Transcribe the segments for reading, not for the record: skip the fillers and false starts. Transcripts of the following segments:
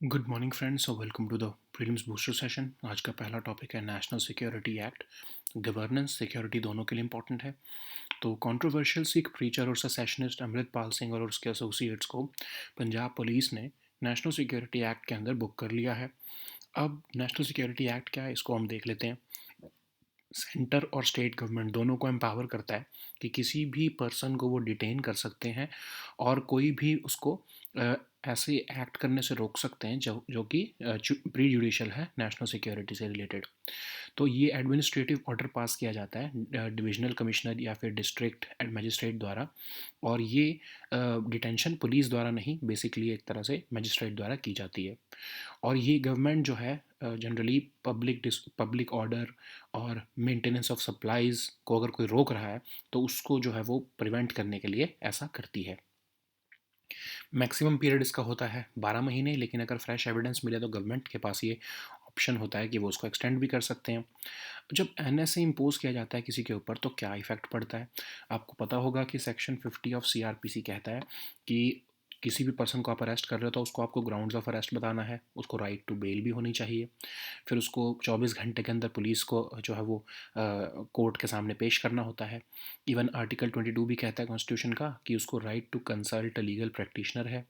Good morning friends और welcome to the prelims booster session. आज का पहला टॉपिक है national security act. Governance security दोनों के लिए इंपॉर्टेंट है। तो कंट्रोवर्शियल सिख प्रीचर और सेशनिस्ट अमृतपाल सिंह और उसके एसोसिएट्स को पंजाब पुलिस ने नेशनल सिक्योरिटी एक्ट के अंदर बुक कर लिया है। अब नेशनल सिक्योरिटी एक्ट क्या है, इसको हम देख लेते हैं। सेंटर और स्टेट गवर्नमेंट दोनों को एम्पावर करता है कि किसी भी पर्सन को वो डिटेन कर सकते हैं और कोई भी उसको ऐसे एक्ट करने से रोक सकते हैं जो जो कि प्री जुडिशल है, नेशनल सिक्योरिटी से रिलेटेड। तो ये एडमिनिस्ट्रेटिव ऑर्डर पास किया जाता है डिविजनल कमिश्नर या फिर डिस्ट्रिक्ट मजिस्ट्रेट द्वारा, और ये डिटेंशन पुलिस द्वारा नहीं, बेसिकली एक तरह से मजिस्ट्रेट द्वारा की जाती है। और ये गवर्नमेंट जो है जनरली पब्लिक ऑर्डर और मेंटेनेंस ऑफ सप्लाईज़ को अगर कोई रोक रहा है तो उसको जो है वो प्रिवेंट करने के लिए ऐसा करती है। मैक्सिमम पीरियड इसका होता है 12 महीने, लेकिन अगर फ्रेश एविडेंस मिले तो गवर्नमेंट के पास ये ऑप्शन होता है कि वो उसको एक्सटेंड भी कर सकते हैं। जब एनएसए इम्पोज किया जाता है किसी के ऊपर तो क्या इफेक्ट पड़ता है, आपको पता होगा कि सेक्शन 50 ऑफ सीआरपीसी कहता है कि किसी भी पर्सन को आप अरेस्ट कर रहे हो तो उसको आपको ग्राउंड्स ऑफ अरेस्ट बताना है, उसको राइट टू बेल भी होनी चाहिए, फिर उसको 24 घंटे के अंदर पुलिस को जो है वो कोर्ट के सामने पेश करना होता है। इवन आर्टिकल 22 भी कहता है कॉन्स्टिट्यूशन का कि उसको right to consult legal practitioner है।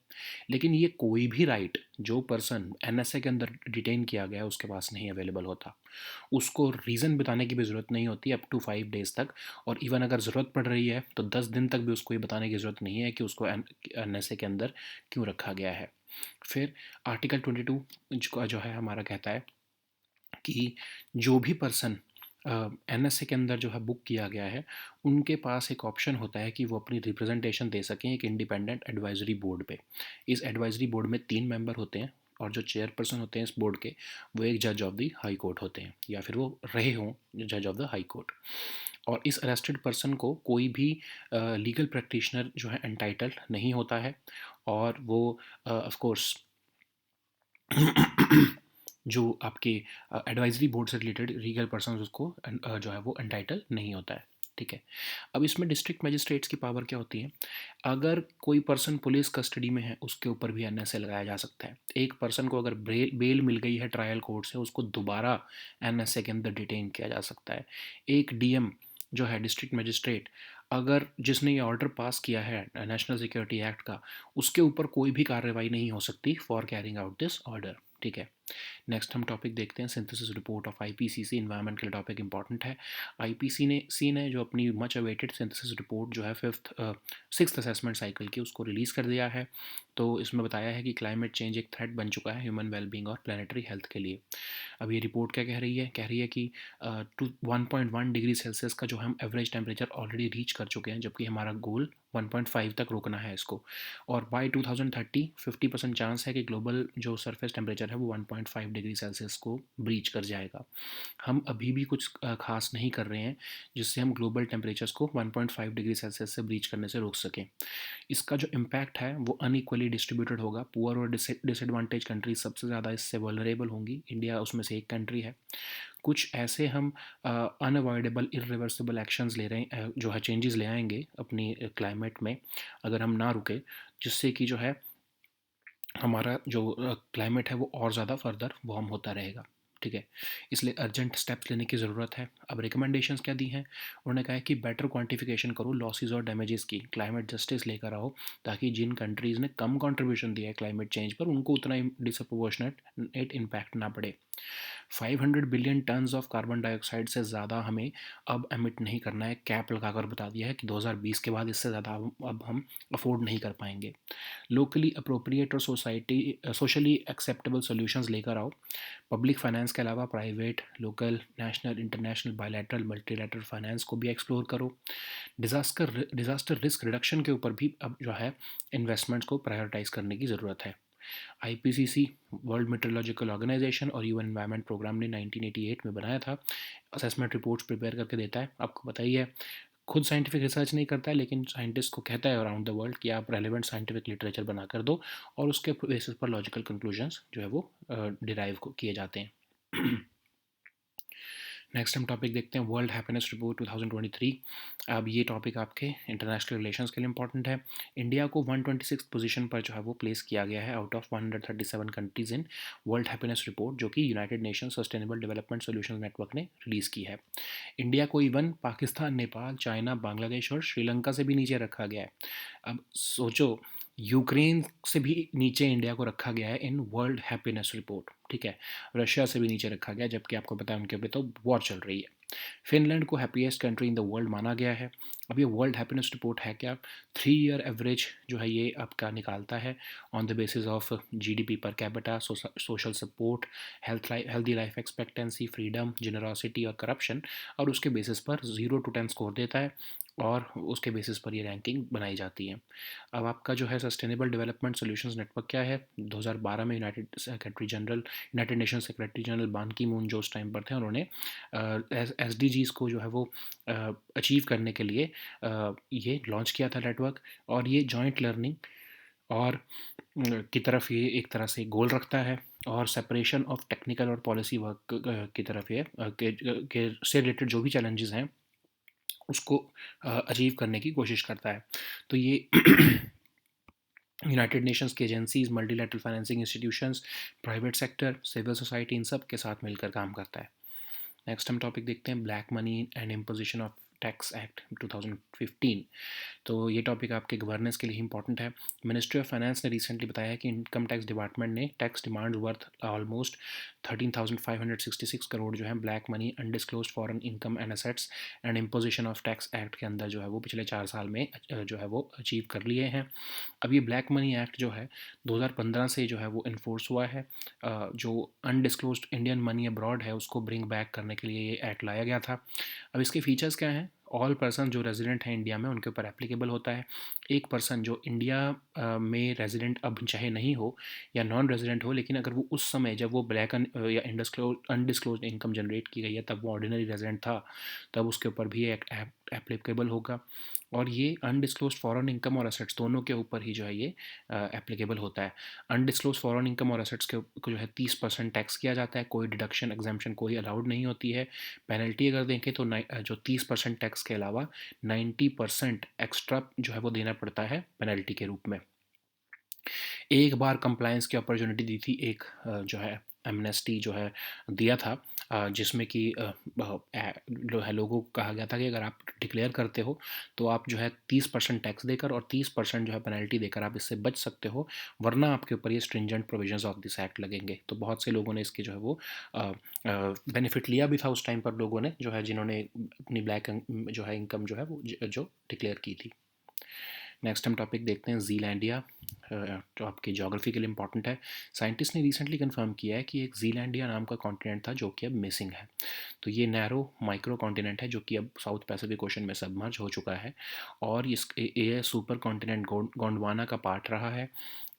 लेकिन ये कोई भी राइट जो पर्सन एनएसए के अंदर डिटेन किया गया है उसके पास नहीं अवेलेबल होता। उसको रीज़न बताने की भी ज़रूरत नहीं होती अप टू 5 डेज़ तक, और इवन अगर ज़रूरत पड़ रही है तो 10 दिन तक भी उसको ये बताने की ज़रूरत नहीं है कि उसको एनएसए के अंदर क्यों रखा गया है। फिर आर्टिकल 22 जो है हमारा कहता है कि जो भी पर्सन एनएसए के अंदर जो है बुक किया गया है उनके पास एक ऑप्शन होता है कि वो अपनी रिप्रेजेंटेशन दे सकें एक इंडिपेंडेंट एडवाइजरी बोर्ड पे। इस एडवाइजरी बोर्ड में 3 मेंबर होते हैं और जो चेयरपर्सन होते हैं इस बोर्ड के वो एक जज ऑफ द हाई कोर्ट होते हैं या फिर वो रहे हों जज ऑफ द हाई कोर्ट। और इस अरेस्टेड पर्सन को कोई भी लीगल प्रैक्टिशनर जो है एंटाइटल्ड नहीं होता है, और वो ऑफ कोर्स जो आपके एडवाइजरी बोर्ड से रिलेटेड लीगल पर्सन उसको जो है वो एंटाइटल नहीं होता है। ठीक है। अब इसमें डिस्ट्रिक्ट मजिस्ट्रेट्स की पावर क्या होती है, अगर कोई पर्सन पुलिस कस्टडी में है उसके ऊपर भी एनएसए लगाया जा सकता है। एक पर्सन को अगर बेल मिल गई है ट्रायल कोर्ट से उसको दोबारा एनएसए के अंदर डिटेन किया जा सकता है। एक डीएम जो है डिस्ट्रिक्ट मजिस्ट्रेट, अगर जिसने ये ऑर्डर पास किया है नेशनल सिक्योरिटी एक्ट का, उसके ऊपर कोई भी कार्रवाई नहीं हो सकती for carrying out this order. ठीक है। नेक्स्ट हम टॉपिक देखते हैं synthesis report of IPCC. Environment के लिए टॉपिक इंपॉर्टेंट है। आईपीसी ने जो अपनी मच अवेटेड सिंथेसिस रिपोर्ट जो है सिक्स्थ असेसमेंट साइकिल की उसको रिलीज़ कर दिया है। तो इसमें बताया है कि क्लाइमेट चेंज एक थ्रेट बन चुका है ह्यूमन वेलबींग और प्लानिटरी हेल्थ के लिए। अब ये रिपोर्ट क्या कह रही है कि 1.1 डिग्री सेल्सियस का जो हम एवरेज टेम्परेचर ऑलरेडी रीच कर चुके हैं, जबकि हमारा गोल 1.5 तक रोकना है इसको। और बाय 2030 50% चांस है कि ग्लोबल जो सरफेस टेम्परेचर है वो 1.5 डिग्री सेल्सियस को ब्रीच कर जाएगा। हम अभी भी कुछ खास नहीं कर रहे हैं जिससे हम ग्लोबल टेम्परेचर्स को 1.5 डिग्री सेल्सियस से ब्रीच करने से रोक सकें। इसका जो इम्पैक्ट है वो अनइक्वली डिस्ट्रीब्यूटेड होगा। पुअर और डिसएडवांटेज कंट्रीज सबसे ज़्यादा इससे वल्नरेबल होंगी, इंडिया उसमें से एक कंट्री है। कुछ ऐसे हम अनअवॉइडेबल इरिवर्सिबल एक्शंस ले रहे हैं, जो है चेंजेस ले आएंगे अपनी क्लाइमेट में अगर हम ना रुके, जिससे कि जो है हमारा जो क्लाइमेट है वो और ज़्यादा फर्दर वार्म होता रहेगा। ठीक है। इसलिए अर्जेंट स्टेप्स लेने की ज़रूरत है। अब रिकमेंडेशंस क्या दी हैं, उन्होंने कहा है कि बेटर क्वांटिफिकेशन करो लॉसेस और डैमेजेस की, क्लाइमेट जस्टिस लेकर आओ, ताकि जिन कंट्रीज़ ने कम कंट्रीब्यूशन दिया है क्लाइमेट चेंज पर उनको उतना डिसप्रोपोर्शनेट इम्पैक्ट ना पड़े। 500 billion tons of carbon dioxide से ज़्यादा हमें अब एमिट नहीं करना है। कैप लगाकर बता दिया है कि 2020 के बाद इससे ज़्यादा अब हम अफोर्ड नहीं कर पाएंगे। लोकली अप्रोप्रिएट और सोशली एक्सेप्टेबल सॉल्यूशंस लेकर आओ। पब्लिक फाइनेंस के अलावा private, local, national, international, bilateral, multilateral finance को भी एक्सप्लोर करो। डिज़ास्टर रिस्क रिडक्शन के ऊपर भी अब जो है इन्वेस्टमेंट्स को प्रायोरिटाइज करने की ज़रूरत है। आईपीसीसी वर्ल्ड मेट्रोलॉजिकल ऑर्गेनाइजेशन और यूएन एनवायरनमेंट प्रोग्राम ने 1988 में बनाया था। असेसमेंट रिपोर्ट्स प्रिपेयर करके देता है, आपको पता ही है। खुद साइंटिफिक रिसर्च नहीं करता है, लेकिन साइंटिस्ट को कहता है अराउंड द वर्ल्ड कि आप रेलिवेंट साइंटिफिक लिटरेचर बना कर दो, और उसके बेसिस पर लॉजिकल कंक्लूजन्स जो है वो डिराइव किए जाते हैं। नेक्स्ट हम टॉपिक देखते हैं वर्ल्ड हैप्पीनेस रिपोर्ट 2023। अब ये टॉपिक आपके इंटरनेशनल रिलेशंस के लिए इंपॉर्टेंट है। इंडिया को 126 पोजीशन पर जो है वो प्लेस किया गया है out of 137 countries in world happiness report, जो कि United nation sustainable development solutions network ने रिलीज़ की है। इंडिया को इवन पाकिस्तान, नेपाल, चाइना, बांग्लादेश और श्रीलंका से भी नीचे रखा गया है। अब सोचो, यूक्रेन से भी नीचे इंडिया को रखा गया है इन वर्ल्ड हैप्पीनेस रिपोर्ट, ठीक है। रशिया से भी नीचे रखा गया, जबकि आपको पता है उनके पे तो वॉर चल रही है। फिनलैंड को happiest country in the world माना गया है। अब ये वर्ल्ड हैप्पीनेस रिपोर्ट है क्या, 3 ईयर एवरेज जो है ये आपका निकालता है on the basis of GDP per capita, social support, healthy life expectancy, freedom, generosity और करप्शन, और उसके बेसिस पर 0 to 10 स्कोर देता है और उसके बेसिस पर ये रैंकिंग बनाई जाती है। अब आपका जो है सस्टेनेबल डेवलपमेंट सॉल्यूशंस नेटवर्क क्या है, 2012 में यूनाइटेड नेशन सेक्रेटरी जनरल बान की मून जो उस टाइम पर थे, उन्होंने एसडीजीज़ को जो है वो अचीव करने के लिए ये लॉन्च किया था नेटवर्क। और ये जॉइंट लर्निंग और की तरफ ये एक तरह से गोल रखता है, और सेपरेशन ऑफ टेक्निकल और पॉलिसी वर्क की तरफ ये के से रिलेटेड जो भी चैलेंजेस हैं उसको अचीव करने की कोशिश करता है। तो ये यूनाइटेड नेशंस की agencies, multilateral financing institutions, private sector, civil society, इन सब के साथ मिलकर काम करता है। नेक्स्ट हम टॉपिक देखते हैं black money and imposition of tax act 2015। तो ये टॉपिक आपके गवर्नेंस के लिए इंपॉर्टेंट है। मिनिस्ट्री ऑफ फाइनेंस ने रिसेंटली बताया है कि इनकम टैक्स डिपार्टमेंट ने tax demand worth almost 13,566 crore जो है black money, undisclosed foreign income and assets and imposition of tax act के अंदर जो है वो पिछले 4 साल में जो है वो अचीव कर लिए हैं। अब ये ब्लैक मनी एक्ट जो है 2015 से जो है वो इन्फोर्स हुआ है। जो अनडिस्क्लोज्ड इंडियन मनी अब्रॉड है उसको ब्रिंग बैक करने के लिए ये एक्ट लाया गया था। अब इसके फीचर्स क्या हैं, ऑल पर्सन जो रेजिडेंट हैं इंडिया में उनके ऊपर एप्लीकेबल होता है। एक पर्सन जो इंडिया में रेजिडेंट अब चाहे नहीं हो या नॉन रेजिडेंट हो, लेकिन अगर वो उस समय जब वो ब्लैक या अनडिस्क्लोज इनकम जनरेट की गई है तब वो ऑर्डिनरी रेजिडेंट था, तब उसके ऊपर भी एक एप्लीकेबल होगा। और ये अनडिस्क्लोज फॉरेन इनकम और एसेट्स दोनों के ऊपर ही जो है ये एप्लीकेबल होता है। अनडिस्क्लोज फॉरेन इनकम और एसेट्स के को जो है 30% टैक्स किया जाता है, कोई डिडक्शन एग्जाम्पशन कोई अलाउड नहीं होती है। पेनल्टी अगर देखें तो जो 30% टैक्स के अलावा 90% एक्स्ट्रा जो है वो देना पड़ता है पेनल्टी के रूप में। एक बार कंप्लायंस की अपॉर्चुनिटी दी थी, एक जो है एमनेस्टी जो है दिया था, जिसमें कि जो है लोगों को कहा गया था कि अगर आप डिक्लेयर करते हो तो आप जो है 30% टैक्स देकर और 30% जो है पेनल्टी देकर आप इससे बच सकते हो, वरना आपके ऊपर ये stringent provisions of this act लगेंगे। तो बहुत से लोगों ने इसकी जो है वो बेनिफिट लिया भी था उस टाइम पर, लोगों ने जो है जिन्होंने अपनी ब्लैक जो है इनकम जो है वो जो डिक्लेयर की थी। नेक्स्ट हम टॉपिक देखते हैं जीलैंडिया, जो आपकी ज्योग्राफी के लिए इंपॉर्टेंट है। साइंटिस्ट ने रिसेंटली कंफर्म किया है कि एक जीलैंडिया नाम का कॉन्टिनेंट था जो कि अब मिसिंग है। तो ये नैरो माइक्रो कॉन्टिनेंट है जो कि अब साउथ पैसिफिक ओशन में सबमर्ज हो चुका है, और ये सुपर कॉन्टिनेंट गोंडवाना का पार्ट रहा है,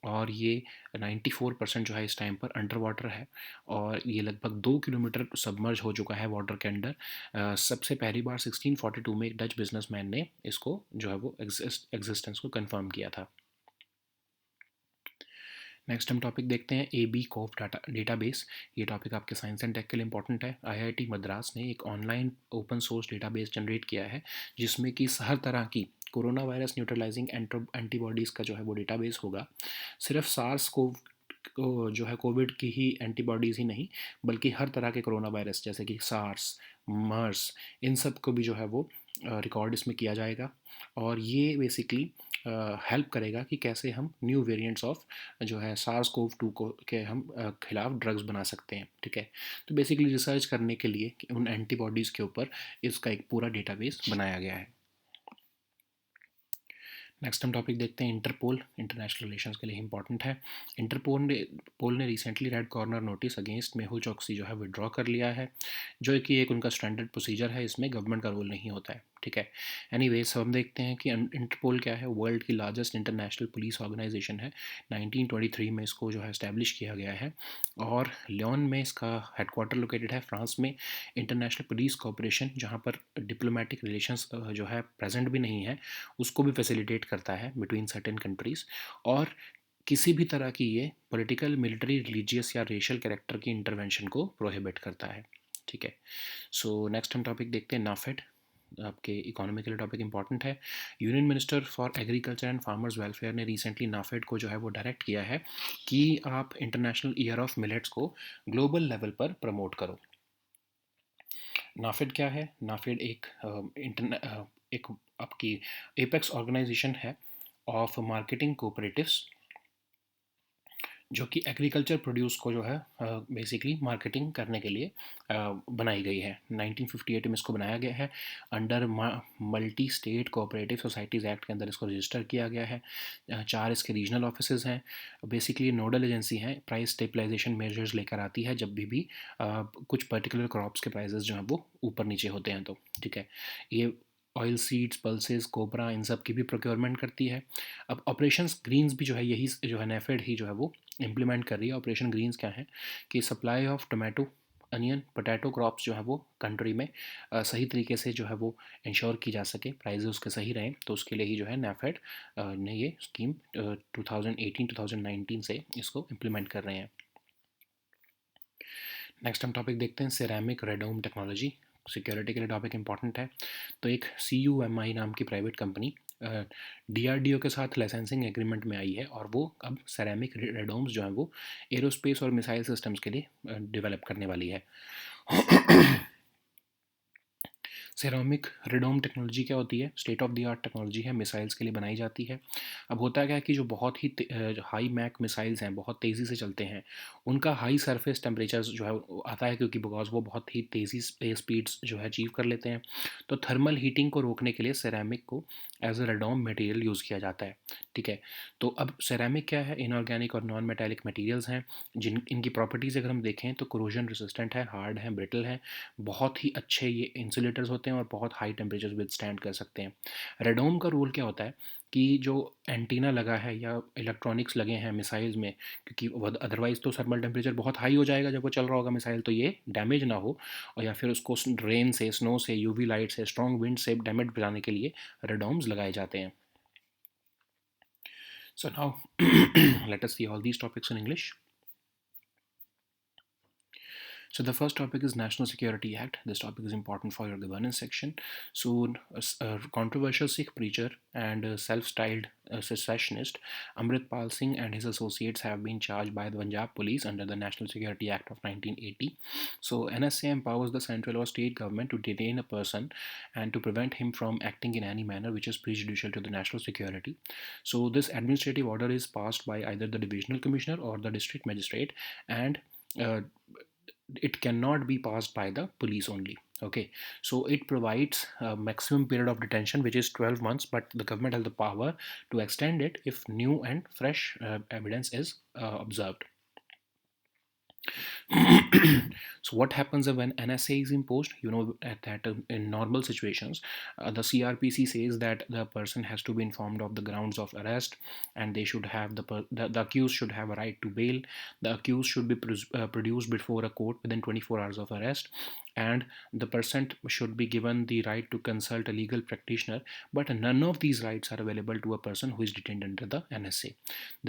और ये 94% जो है इस टाइम पर अंडर वाटर है, और ये लगभग 2 किलोमीटर सबमर्ज हो चुका है वाटर के अंडर। सबसे पहली बार 1642 में एक डच बिजनेसमैन ने इसको जो है वो एग्जिस्टेंस को कंफर्म किया था। नेक्स्ट हम टॉपिक देखते हैं ए बी कोफ डेटाबेस। ये टॉपिक आपके साइंस एंड टेक के लिए इंपॉर्टेंट है। आईआईटी मद्रास ने एक online open source database generate किया है जिसमें कि हर तरह की कोरोना वायरस न्यूट्रलाइजिंग एंटीबॉडीज़ का जो है वो डेटाबेस होगा। सिर्फ सार्स को जो है कोविड की ही एंटीबॉडीज़ ही नहीं, बल्कि हर तरह के कोरोना वायरस जैसे कि सार्स, मर्स, इन सब को भी जो है वो रिकॉर्ड इसमें किया जाएगा। और ये बेसिकली हेल्प करेगा कि कैसे हम न्यू वेरिएंट्स ऑफ जो है सार्स कोव 2 को के हम खिलाफ ड्रग्स बना सकते हैं, ठीक है। तो बेसिकली रिसर्च करने के लिए उन एंटीबॉडीज़ के ऊपर इसका एक पूरा डेटाबेस बनाया गया है। नेक्स्ट हम टॉपिक देखते हैं इंटरपोल, इंटरनेशनल रिलेशंस के लिए इंपॉर्टेंट है। इंटरपोल ने recently red corner notice against Mehul चौकसी जो है विड्रॉ कर लिया है, जो कि एक उनका स्टैंडर्ड प्रोसीजर है, इसमें गवर्नमेंट का रोल नहीं होता है, ठीक है। एनीवेज हम देखते हैं कि इंटरपोल क्या है। वर्ल्ड की लार्जेस्ट इंटरनेशनल पुलिस ऑर्गेनाइजेशन है। 1923 में इसको जो है इस्टेब्लिश किया गया है, और लियोन में इसका हेडक्वार्टर लोकेटेड है, फ्रांस में। इंटरनेशनल पुलिस कॉपरेशन जहाँ पर डिप्लोमेटिक रिलेशंस जो है प्रेजेंट भी नहीं है, उसको भी फैसिलिटेट करता है बिटवीन सर्टेन कंट्रीज़, और किसी भी तरह की ये पॉलिटिकल, मिलिट्री, रिलीजियस या रेशियल कैरेक्टर की इंटरवेंशन को प्रोहिबिट करता है। ठीक है। सो नेक्स्ट हम टॉपिक देखते हैं नाफेड। आपके इकोनॉमी के लिए टॉपिक इंपॉर्टेंट है। Union minister for agriculture and farmers welfare ने रिसेंटली नाफेड को जो है वो डायरेक्ट किया है कि आप इंटरनेशनल ईयर ऑफ मिलेट्स को ग्लोबल लेवल पर प्रमोट करो। नाफेड क्या है? नाफेड एक आपकी एपेक्स ऑर्गेनाइजेशन है ऑफ मार्केटिंग कोऑपरेटिव्स, जो कि एग्रीकल्चर प्रोड्यूस को जो है बेसिकली मार्केटिंग करने के लिए बनाई गई है। 1958 में इसको बनाया गया है। Under multi state cooperative societies act के अंदर इसको रजिस्टर किया गया है। 4 इसके रीजनल ऑफिसेज हैं। बेसिकली नोडल एजेंसी हैं, प्राइस स्टेबलाइजेशन मेजर्स लेकर आती है जब भी कुछ पर्टिकुलर क्रॉप्स के प्राइसेस जो हैं वो ऊपर नीचे होते हैं तो, ठीक है। ये ऑयल सीड्स, पल्सेस, कोबरा, इन सब की भी प्रोक्योरमेंट करती है। अब ऑपरेशंस ग्रीन्स भी जो है यही जो है नेफेड ही जो है वो इम्प्लीमेंट कर रही है। ऑपरेशन ग्रीन्स क्या है कि supply of tomato, onion, potato crops जो है वो कंट्री में सही तरीके से जो है वो इंश्योर की जा सके, प्राइजेस उसके सही रहें, तो उसके लिए ही जो है नेफेड ने ये स्कीम 2018-2019 से इसको इम्प्लीमेंट कर रहे हैं। नेक्स्ट हम टॉपिक देखते हैं सिरेमिक रेडोम टेक्नोलॉजी। सिक्योरिटी के लिए टॉपिक इंपॉर्टेंट है। तो एक CUMI नाम की प्राइवेट कंपनी DRDO के साथ लाइसेंसिंग एग्रीमेंट में आई है और वो अब सेरेमिक रेडोम्स जो हैं वो एरोस्पेस और मिसाइल सिस्टम्स के लिए डेवलप करने वाली है। सेरामिक रेडोम टेक्नोलॉजी क्या होती है? State of the art technology है, मिसाइल्स के लिए बनाई जाती है। अब होता क्या है कि जो बहुत ही हाई मैक मिसाइल्स हैं, बहुत तेज़ी से चलते हैं, उनका हाई सरफेस टेम्परेचर्स जो है वो आता है, क्योंकि बिकॉज वो बहुत ही तेज़ी स्पीड्स जो है अचीव कर लेते हैं। तो थर्मल हीटिंग को रोकने के लिए सेरामिक को as a radome material use किया जाता है, ठीक है। तो अब सेरामिक क्या है? इनऑर्गेनिक और नॉन मेटालिक मटेरियल्स हैं जिन इनकी प्रॉपर्टीज़ अगर हम देखें तो कोरोजन रेसिस्टेंट है, हार्ड है, ब्रिटल है, बहुत ही अच्छे ये इंसुलेटर्स होते हैं और बहुत हाई टेम्परेचर विदस्टैंड कर सकते हैं। रेडोम का रोल क्या होता है कि जो एंटीना लगा है या इलेक्ट्रॉनिक्स लगे हैं मिसाइल्स में, क्योंकि अदरवाइज़ तो थर्मल टेम्परेचर बहुत हाई हो जाएगा जब वो चल रहा होगा मिसाइल, तो ये डैमेज ना हो, और या फिर उसको रेन से, स्नो से, UV लाइट से, स्ट्रॉन्ग विंड से डैमेज बचाने के लिए रेडोम्स लगाए जाते हैं। So now let us see all these topics in English. So the first topic is National Security Act. This topic is important for your governance section. So a controversial Sikh preacher and self-styled secessionist Amrit Pal Singh and his associates have been charged by the Punjab police under the National Security Act of 1980. So NSA empowers the central or state government to detain a person and to prevent him from acting in any manner which is prejudicial to the national security. So this administrative order is passed by either the divisional commissioner or the district magistrate, and uh, it cannot be passed by the police only. Okay, so it provides a maximum period of detention which is 12 months, but the government has the power to extend it if new and fresh evidence is observed. So what happens when NSA is imposed? You know, at that in normal situations, the CRPC says that the person has to be informed of the grounds of arrest, and they should have the accused should have a right to bail. The accused should be produced before a court within 24 hours of arrest, and the person should be given the right to consult a legal practitioner. But none of these rights are available to a person who is detained under the NSA.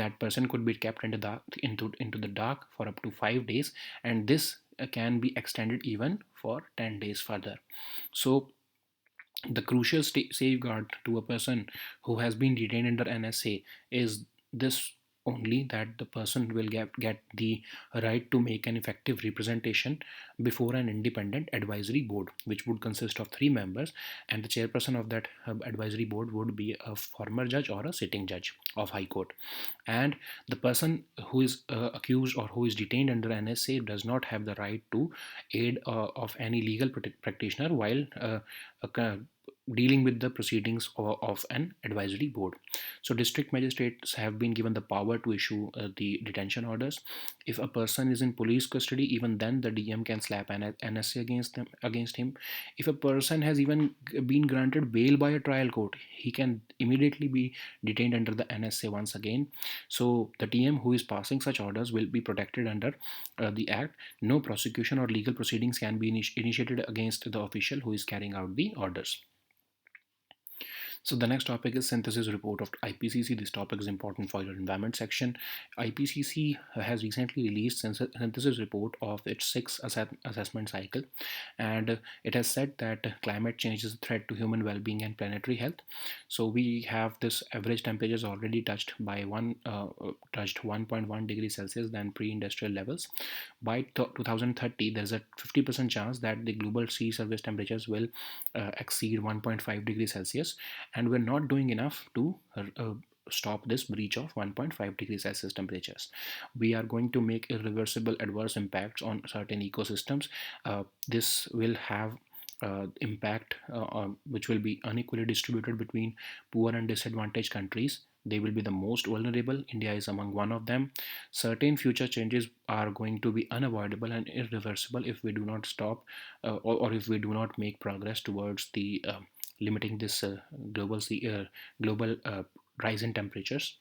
That person could be kept into the dark for up to 5 days, and this can be extended even for 10 days further. So the crucial safeguard to a person who has been detained under NSA is this only, that the person will get the right to make an effective representation before an independent advisory board, which would consist of 3 members, and the chairperson of that advisory board would be a former judge or a sitting judge of High Court. And the person who is accused or who is detained under NSA does not have the right to aid of any legal practitioner while dealing with the proceedings of an advisory board. So district magistrates have been given the power to issue the detention orders. If a person is in police custody, even then the DM can slap an NSA against him. If a person has even been granted bail by a trial court, he can immediately be detained under the NSA once again. So the DM who is passing such orders will be protected under the act. No prosecution or legal proceedings can be initiated against the official who is carrying out the orders. So the next topic is synthesis report of IPCC. This topic is important for your environment section. IPCC has recently released synthesis report of its sixth assessment cycle, and it has said that climate change is a threat to human well-being and planetary health. So we have this average temperatures already touched 1.1 degrees Celsius than pre-industrial levels. By 2030, there's a 50% chance that the global sea surface temperatures will exceed 1.5 degrees Celsius, and we're not doing enough to stop this breach of 1.5 degrees Celsius temperatures. We are going to make irreversible adverse impacts on certain ecosystems. This will have impact which will be unequally distributed between poor and disadvantaged countries. They will be the most vulnerable. India is among one of them. Certain future changes are going to be unavoidable and irreversible if we do not stop or if we do not make progress towards the limiting this global rise in temperatures.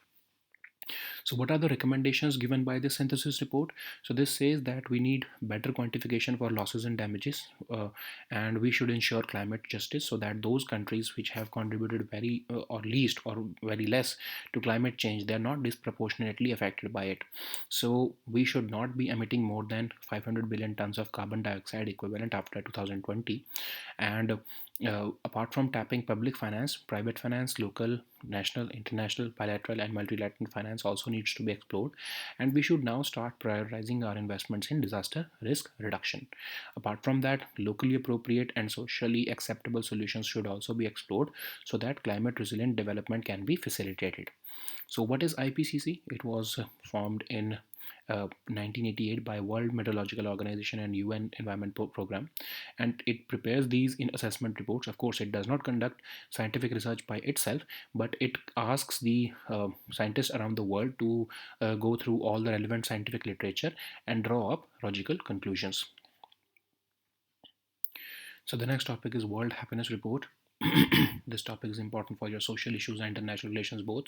So, what are the recommendations given by this synthesis report? So, this says that we need better quantification for losses and damages, and we should ensure climate justice so that those countries which have contributed very or least or very less to climate change, they are not disproportionately affected by it. So, we should not be emitting more than 500 billion tons of carbon dioxide equivalent after 2020. And apart from tapping public finance, private finance, local, national, international, bilateral, and multilateral finance also needs to be explored. And we should now start prioritizing our investments in disaster risk reduction. Apart from that, locally appropriate and socially acceptable solutions should also be explored so that climate resilient development can be facilitated. So, what is IPCC? It was formed in 1988 by World Meteorological Organization and UN Environment Program, and it prepares these in assessment reports. Of course, it does not conduct scientific research by itself, but it asks the scientists around the world to go through all the relevant scientific literature and draw up logical conclusions. So the next topic is World Happiness Report. This topic is important for your social issues and international relations both.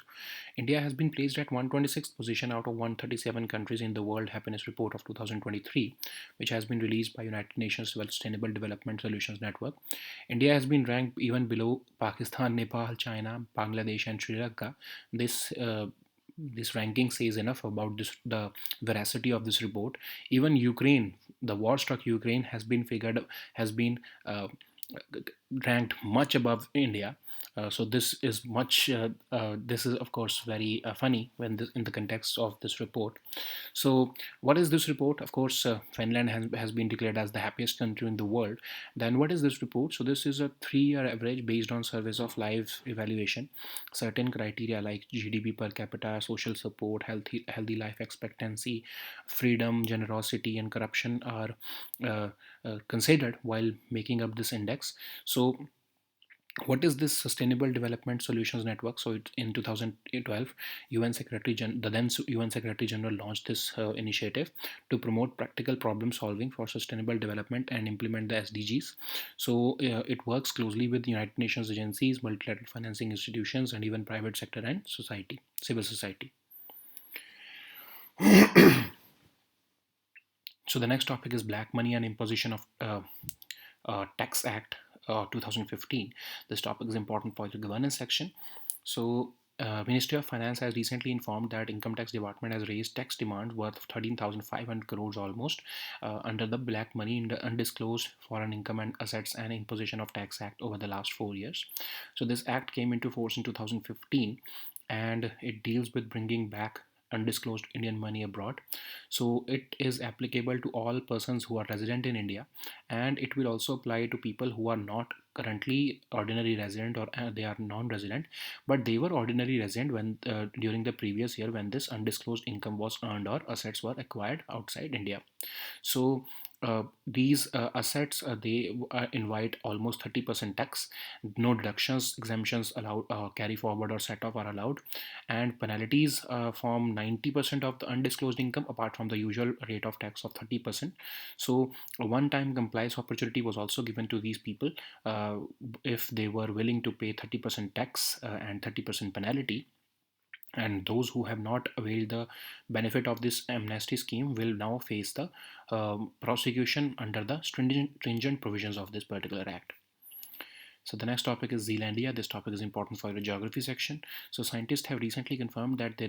India has been placed at 126th position out of 137 countries in the World Happiness Report of 2023, which has been released by United Nations Sustainable Development Solutions Network. India has been ranked even below Pakistan, Nepal, China, Bangladesh, and Sri Lanka. This ranking says enough about the veracity of this report. Even Ukraine, the war-struck Ukraine, has been ranked much above India. So this is much. This is of course very funny when in the context of this report. So what is this report? Of course, Finland has been declared as the happiest country in the world. Then what is this report? So this is a 3-year average based on surveys of life evaluation. Certain criteria like GDP per capita, social support, healthy life expectancy, freedom, generosity, and corruption are considered while making up this index. So what is this Sustainable Development Solutions Network? So in 2012, the then UN Secretary General launched this initiative to promote practical problem solving for sustainable development and implement the SDGs. So it works closely with United Nations agencies, multilateral financing institutions, and even private sector and civil society. So the next topic is black money and imposition of Tax Act 2015. This topic is important for the governance section. So Ministry of Finance has recently informed that Income Tax Department has raised tax demands worth 13,500 crores almost under the Black Money in the Undisclosed Foreign Income and Assets and Imposition of Tax Act over the last 4 years. So this act came into force in 2015, and it deals with bringing back undisclosed Indian money abroad. So it is applicable to all persons who are resident in India, and it will also apply to people who are not currently ordinary resident, or they are non-resident, but they were ordinary resident when during the previous year when this undisclosed income was earned or assets were acquired outside India. So these assets they invite almost 30% tax. No deductions, exemptions allowed, carry forward or set off are allowed, and penalties form 90% of the undisclosed income apart from the usual rate of tax of 30%. So a one-time compliance opportunity was also given to these people if they were willing to pay 30% tax and 30% penalty. And those who have not availed the benefit of this amnesty scheme will now face the prosecution under the stringent provisions of this particular act. So the next topic is Zealandia. This topic is important for your geography section. So scientists have recently confirmed that there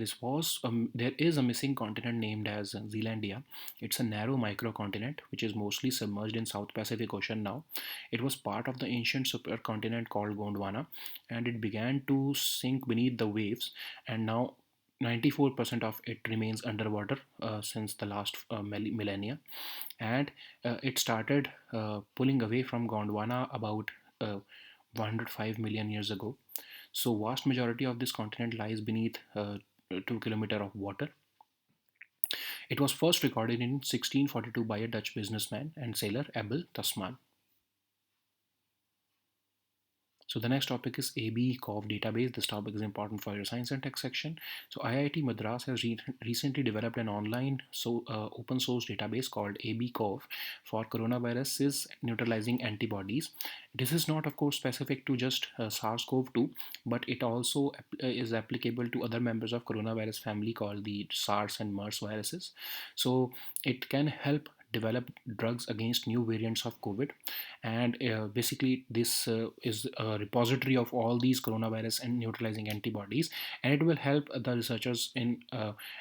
is a missing continent named as Zealandia. It's a narrow microcontinent which is mostly submerged in South Pacific Ocean now. It was part of the ancient supercontinent called Gondwana, and it began to sink beneath the waves, and now 94% of it remains underwater since the last millennia, and it started pulling away from Gondwana about 105 million years ago. So vast majority of this continent lies beneath 2 kilometers of water. It was first recorded in 1642 by a Dutch businessman and sailor Abel Tasman. So the next topic is AB-COV database. This topic is important for your science and tech section. So IIT Madras has recently developed an online open source database called AB-COV for coronavirus's neutralizing antibodies. This is not, of course, specific to just SARS-CoV-2, but it also is applicable to other members of coronavirus family called the SARS and MERS viruses. So it can help develop drugs against new variants of COVID, and basically this is a repository of all these coronavirus and neutralizing antibodies, and it will help the researchers in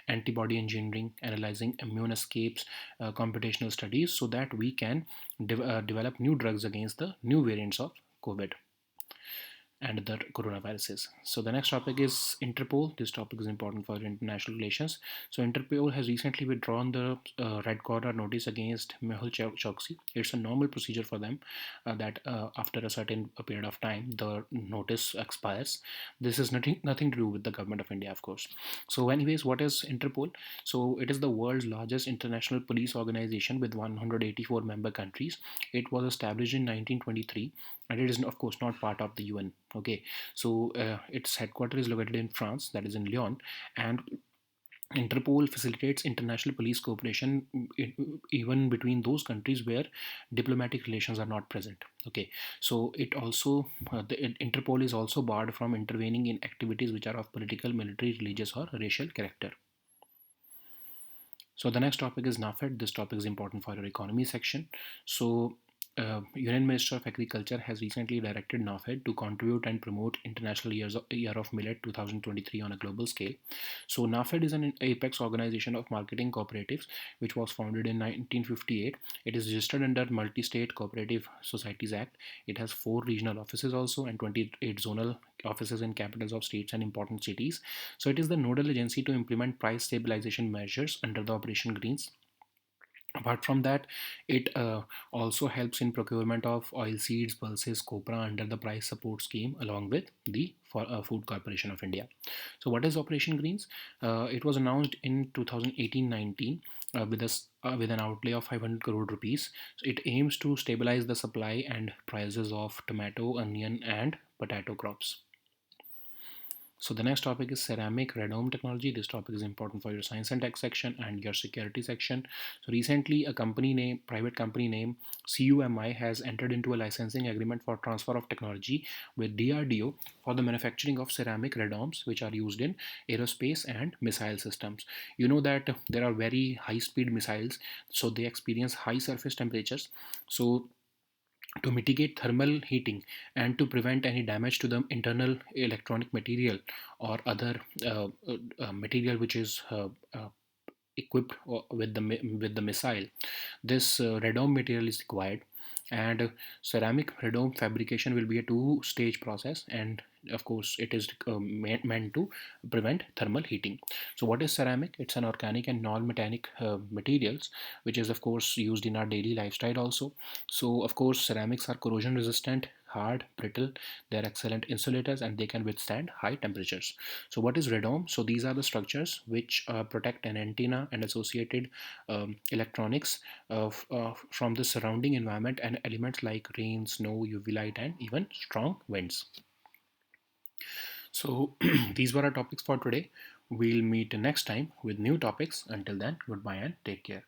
antibody engineering, analyzing immune escapes, computational studies, so that we can develop new drugs against the new variants of COVID and the coronaviruses. So the next topic is Interpol. This topic is important for international relations. So Interpol has recently withdrawn the red corner notice against Mehul Choksi. It's a normal procedure for them that after a certain period of time the notice expires. This is nothing to do with the government of India, of course. So anyways, what is Interpol? So it is the world's largest international police organization with 184 member countries. It was established in 1923, and it is of course not part of the UN. Okay, so its headquarters is located in France, that is in Lyon, and Interpol facilitates international police cooperation even between those countries where diplomatic relations are not present. Okay, so it also Interpol is also barred from intervening in activities which are of political, military, religious, or racial character. So the next topic is NAFED. This topic is important for your economy section. So Union Minister of Agriculture has recently directed NAFED to contribute and promote International Year of Millet 2023 on a global scale. So NAFED is an apex organization of marketing cooperatives which was founded in 1958. It is registered under Multi-State Cooperative Societies Act. It has 4 regional offices also and 28 zonal offices in capitals of states and important cities. So it is the nodal agency to implement price stabilization measures under the Operation Greens. Apart from that, it also helps in procurement of oil seeds, pulses, copra under the price support scheme along with the Food Corporation of India. So what is Operation Greens? It was announced in 2018-19 with an outlay of 500 crore rupees. So it aims to stabilize the supply and prices of tomato, onion and potato crops. So the next topic is ceramic radome technology. This topic is important for your science and tech section and your security section. So recently a private company named CUMI has entered into a licensing agreement for transfer of technology with DRDO for the manufacturing of ceramic radomes which are used in aerospace and missile systems. You know that there are very high speed missiles, so they experience high surface temperatures. So to mitigate thermal heating and to prevent any damage to the internal electronic material or other material which is equipped with the missile, this radome material is required, and ceramic radome fabrication will be a two-stage process, and of course it is meant to prevent thermal heating. So what is ceramic? It's an organic and non-metallic materials which is of course used in our daily lifestyle also. So of course ceramics are corrosion resistant, hard, brittle, they're excellent insulators, and they can withstand high temperatures. So what is radome? So these are the structures which protect an antenna and associated electronics from the surrounding environment and elements like rain, snow, UV light, and even strong winds. So these were our topics for today. We'll meet next time with new topics. Until then, goodbye and take care.